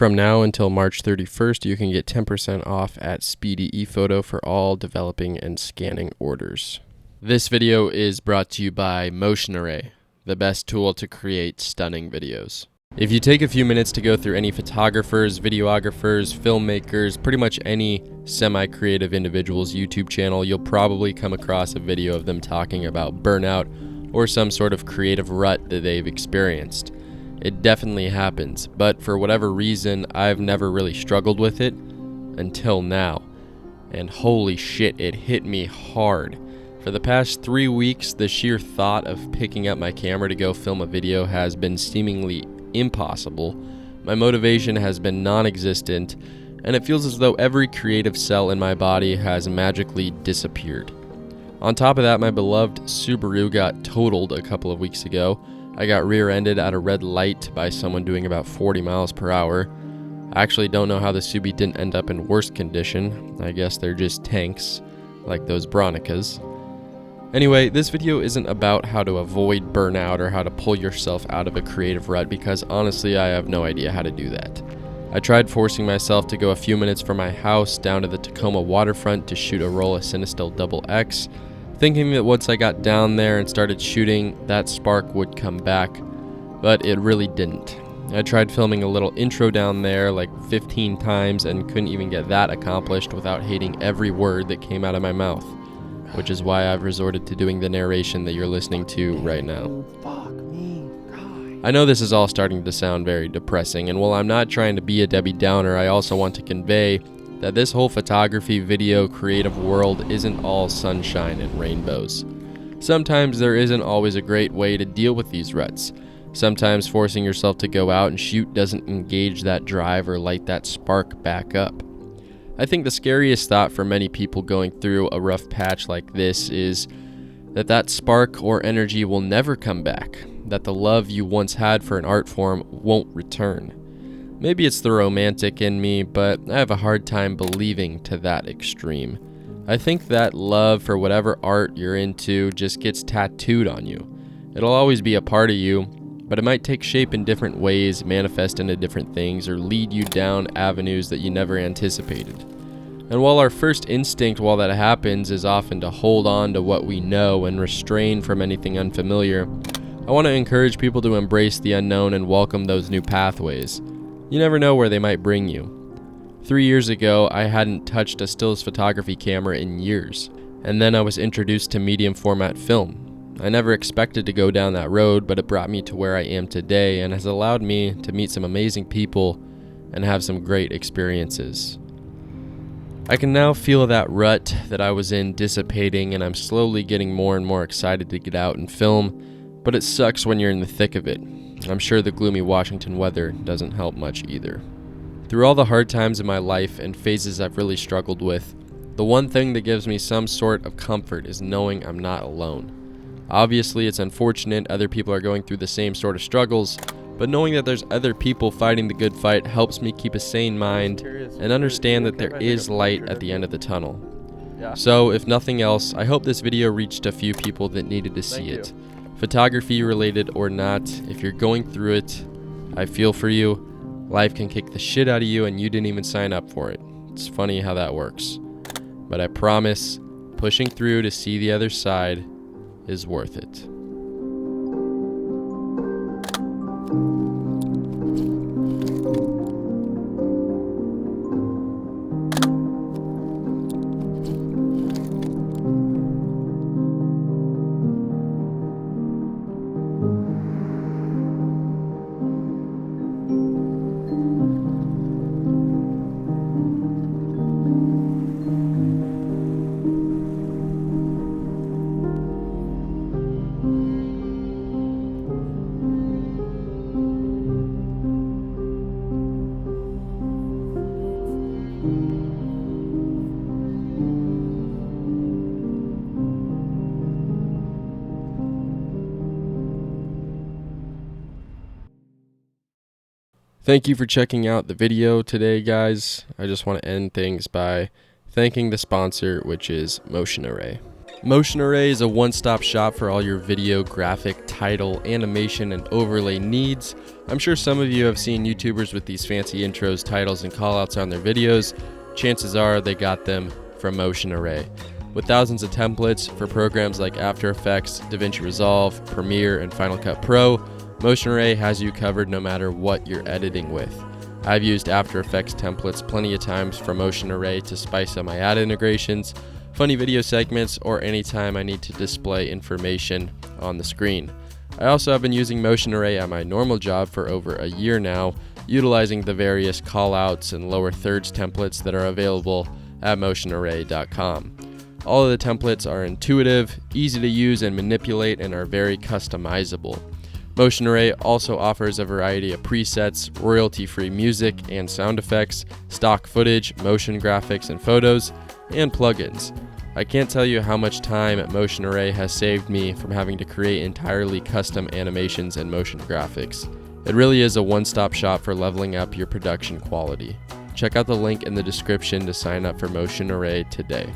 From now until March 31st, you can get 10% off at Speedy ePhoto for all developing and scanning orders. This video is brought to you by Motion Array, the best tool to create stunning videos. If you take a few minutes to go through any photographers, videographers, filmmakers, pretty much any semi-creative individual's YouTube channel, you'll probably come across a video of them talking about burnout or some sort of creative rut that they've experienced. It definitely happens, but for whatever reason, I've never really struggled with it until now. And holy shit, it hit me hard. For the past 3 weeks, the sheer thought of picking up my camera to go film a video has been seemingly impossible. My motivation has been non-existent, and it feels as though every creative cell in my body has magically disappeared. On top of that, my beloved Subaru got totaled a couple of weeks ago. I got rear-ended at a red light by someone doing about 40 miles per hour. I actually don't know how the Subi didn't end up in worse condition. I guess they're just tanks, like those Bronicas. Anyway, this video isn't about how to avoid burnout or how to pull yourself out of a creative rut, because honestly, I have no idea how to do that. I tried forcing myself to go a few minutes from my house down to the Tacoma waterfront to shoot a roll of Cinestill XX, thinking that once I got down there and started shooting, that spark would come back, but it really didn't. I tried filming a little intro down there like 15 times and couldn't even get that accomplished without hating every word that came out of my mouth, which is why I've resorted to doing the narration that you're listening to right now. I know this is all starting to sound very depressing, and while I'm not trying to be a Debbie Downer, I also want to convey that this whole photography, video, creative world isn't all sunshine and rainbows. Sometimes there isn't always a great way to deal with these ruts. Sometimes forcing yourself to go out and shoot doesn't engage that drive or light that spark back up. I think the scariest thought for many people going through a rough patch like this is that spark or energy will never come back, that the love you once had for an art form won't return. Maybe it's the romantic in me, but I have a hard time believing to that extreme. I think that love for whatever art you're into just gets tattooed on you. It'll always be a part of you, but it might take shape in different ways, manifest into different things, or lead you down avenues that you never anticipated. And while our first instinct while that happens is often to hold on to what we know and restrain from anything unfamiliar, I want to encourage people to embrace the unknown and welcome those new pathways. You never know where they might bring you. 3 years ago, I hadn't touched a stills photography camera in years, and then I was introduced to medium format film. I never expected to go down that road, but it brought me to where I am today and has allowed me to meet some amazing people and have some great experiences. I can now feel that rut that I was in dissipating, and I'm slowly getting more and more excited to get out and film, but it sucks when you're in the thick of it. I'm sure the gloomy Washington weather doesn't help much either. Through all the hard times in my life and phases I've really struggled with, the one thing that gives me some sort of comfort is knowing I'm not alone. Obviously, it's unfortunate other people are going through the same sort of struggles, but knowing that there's other people fighting the good fight helps me keep a sane mind and understand that there is light at the end of the tunnel. So, if nothing else, I hope this video reached a few people that needed to see it. Photography related or not, if you're going through it, I feel for you. Life can kick the shit out of you and you didn't even sign up for it. It's funny how that works. But I promise, pushing through to see the other side is worth it. Thank you for checking out the video today, guys. I just want to end things by thanking the sponsor, which is Motion Array. Motion Array is a one-stop shop for all your video, graphic, title, animation, and overlay needs. I'm sure some of you have seen YouTubers with these fancy intros, titles, and callouts on their videos. Chances are they got them from Motion Array. With thousands of templates for programs like After Effects, DaVinci Resolve, Premiere, and Final Cut Pro, Motion Array has you covered no matter what you're editing with. I've used After Effects templates plenty of times from Motion Array to spice up my ad integrations, funny video segments, or anytime I need to display information on the screen. I also have been using Motion Array at my normal job for over a year now, utilizing the various callouts and lower thirds templates that are available at motionarray.com. All of the templates are intuitive, easy to use and manipulate, and are very customizable. Motion Array also offers a variety of presets, royalty-free music and sound effects, stock footage, motion graphics and photos, and plugins. I can't tell you how much time Motion Array has saved me from having to create entirely custom animations and motion graphics. It really is a one-stop shop for leveling up your production quality. Check out the link in the description to sign up for Motion Array today.